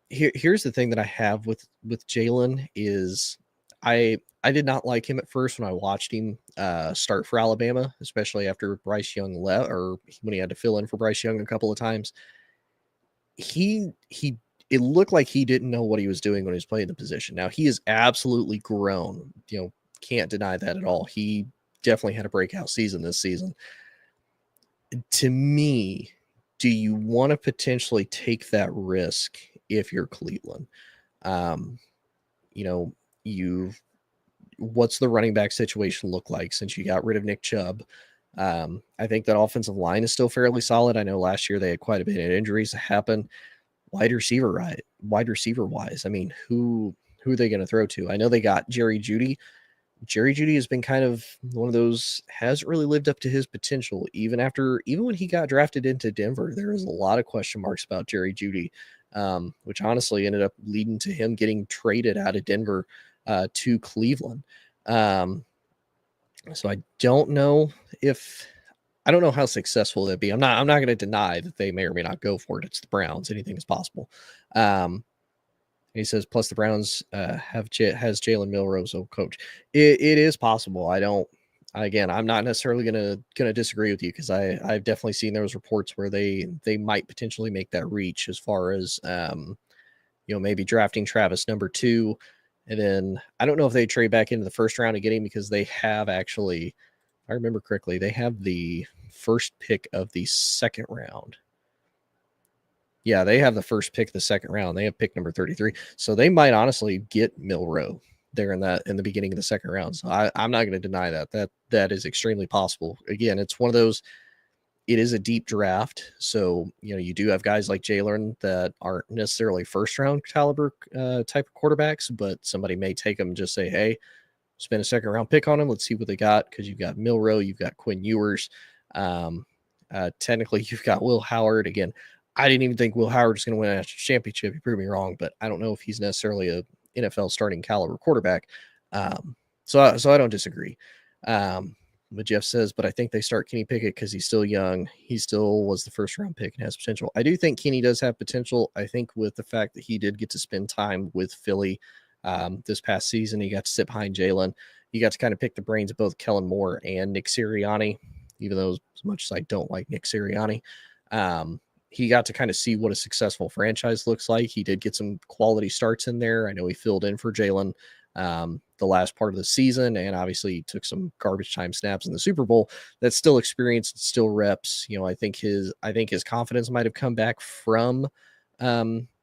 Here's the thing that I have with Jalen is I did not like him at first when I watched him start for Alabama, especially after Bryce Young left, or when he had to fill in for Bryce Young a couple of times. It looked like he didn't know what he was doing when he was playing the position. Now he is absolutely grown, can't deny that at all. He definitely had a breakout season this season. To me, do you want to potentially take that risk if you're Cleveland? What's the running back situation look like since you got rid of Nick Chubb? I think that offensive line is still fairly solid. I know last year they had quite a bit of injuries happen. Wide receiver wise, I mean, who are they going to throw to? I know they got Jerry Jeudy. Jerry Jeudy has been kind of one of those, hasn't really lived up to his potential. Even when he got drafted into Denver, there was a lot of question marks about Jerry Jeudy, which honestly ended up leading to him getting traded out of Denver to Cleveland. So I don't know how successful that'd be. I'm not going to deny that they may or may not go for it. It's the Browns. Anything is possible. He says, plus the Browns has Jalen Milroe as a coach. It is possible. I'm not necessarily going to disagree with you because I've definitely seen those reports where they might potentially make that reach as far as maybe drafting Travis number 2. And then I don't know if they trade back into the first round to get him because they have actually, if I remember correctly, they have the first pick of the second round. Yeah, they have the first pick of the second round. They have pick number 33. So they might honestly get Milroe there in the beginning of the second round. So I'm not going to deny that is extremely possible. Again, it's one of those, it is a deep draft. So, you do have guys like Jalen that aren't necessarily first round caliber type of quarterbacks, but somebody may take them and just say, hey, spend a second round pick on him. Let's see what they got. Cause you've got Milroe, you've got Quinn Ewers. Technically you've got Will Howard. Again, I didn't even think Will Howard was going to win a national championship. He proved me wrong, but I don't know if he's necessarily a NFL starting caliber quarterback. So I don't disagree. But Jeff says, but I think they start Kenny Pickett because he's still young. He still was the first round pick and has potential. I do think Kenny does have potential. I think with the fact that he did get to spend time with Philly this past season, he got to sit behind Jalen. You got to kind of pick the brains of both Kellen Moore and Nick Sirianni, even though as much as I don't like Nick Sirianni. He got to kind of see what a successful franchise looks like. He did get some quality starts in there. I know he filled in for Jalen the last part of the season, and obviously he took some garbage time snaps in the Super Bowl. That's still experience, still reps. I think his confidence might have come back from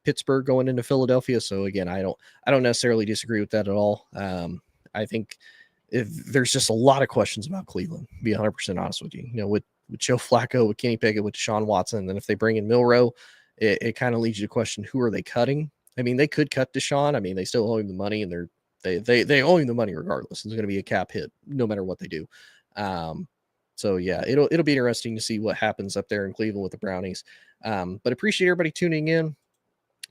Pittsburgh going into Philadelphia. So again, I don't necessarily disagree with that at all. I think if there's just a lot of questions about Cleveland, to be 100% honest with you, with Joe Flacco, with Kenny Pickett, with Deshaun Watson, and then if they bring in Milroe, it kind of leads you to question who are they cutting. I mean, they could cut Deshaun. I mean, they still owe him the money, and they owe him the money regardless. It's going to be a cap hit no matter what they do. So yeah, it'll be interesting to see what happens up there in Cleveland with the Brownies. But appreciate everybody tuning in.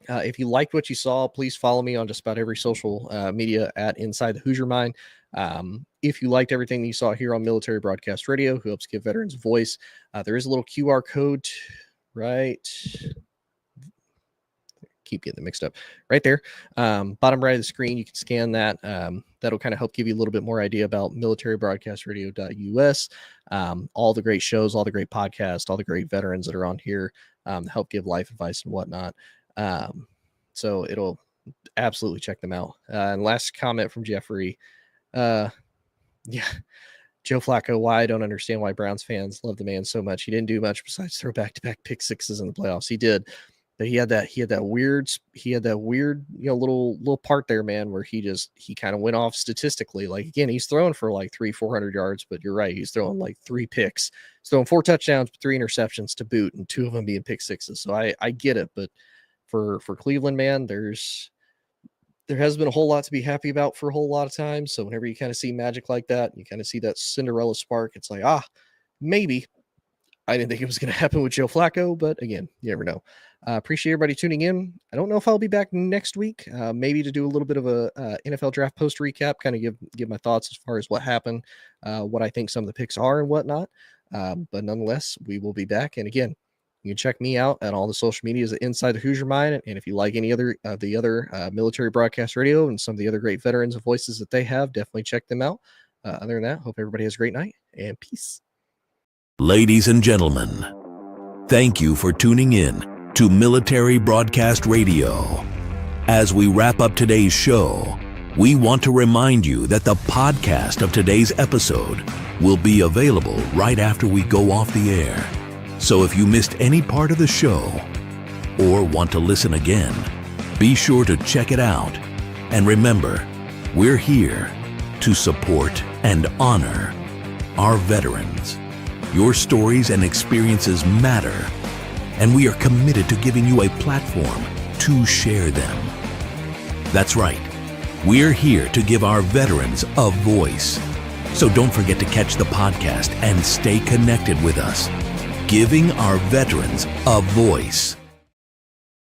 If you liked what you saw, please follow me on just about every social media at Inside the Hoosier Mind. If you liked everything that you saw here on Military Broadcast Radio, who helps give veterans a voice, there is a little QR code right. Keep getting them mixed up right there. Bottom right of the screen, you can scan that. That'll kind of help give you a little bit more idea about militarybroadcastradio.us. All the great shows, all the great podcasts, all the great veterans that are on here, help give life advice and whatnot. So it'll absolutely check them out. And last comment from Jeffrey. Yeah, Joe Flacco, why I don't understand why Browns fans love the man so much. He didn't do much besides throw back-to-back pick sixes in the playoffs. He did, but he had that weird, little part there, man, where he kind of went off statistically. Like, again, he's throwing for like 300-400 yards, but you're right, he's throwing like 3 picks. He's throwing 4 touchdowns, 3 interceptions to boot, and 2 of them being pick sixes. So I get it, but for Cleveland, man, there has been a whole lot to be happy about for a whole lot of times. So whenever you kind of see magic like that, you kind of see that Cinderella spark, it's like, maybe. I didn't think it was going to happen with Joe Flacco, but again, you never know. Appreciate everybody tuning in. I don't know if I'll be back next week, maybe to do a little bit of a NFL draft post recap, kind of give my thoughts as far as what happened, what I think some of the picks are and whatnot. But nonetheless, we will be back. And again, you can check me out at all the social medias at Inside the Hoosier Mind. And if you like any other of the other military broadcast radio and some of the other great veterans and voices that they have, definitely check them out. Other than that, hope everybody has a great night and peace. Ladies and gentlemen, thank you for tuning in to Military Broadcast Radio. As we wrap up today's show, we want to remind you that the podcast of today's episode will be available right after we go off the air. So if you missed any part of the show or want to listen again, be sure to check it out. And remember, we're here to support and honor our veterans. Your stories and experiences matter, and we are committed to giving you a platform to share them. That's right. We're here to give our veterans a voice. So don't forget to catch the podcast and stay connected with us. Giving our veterans a voice.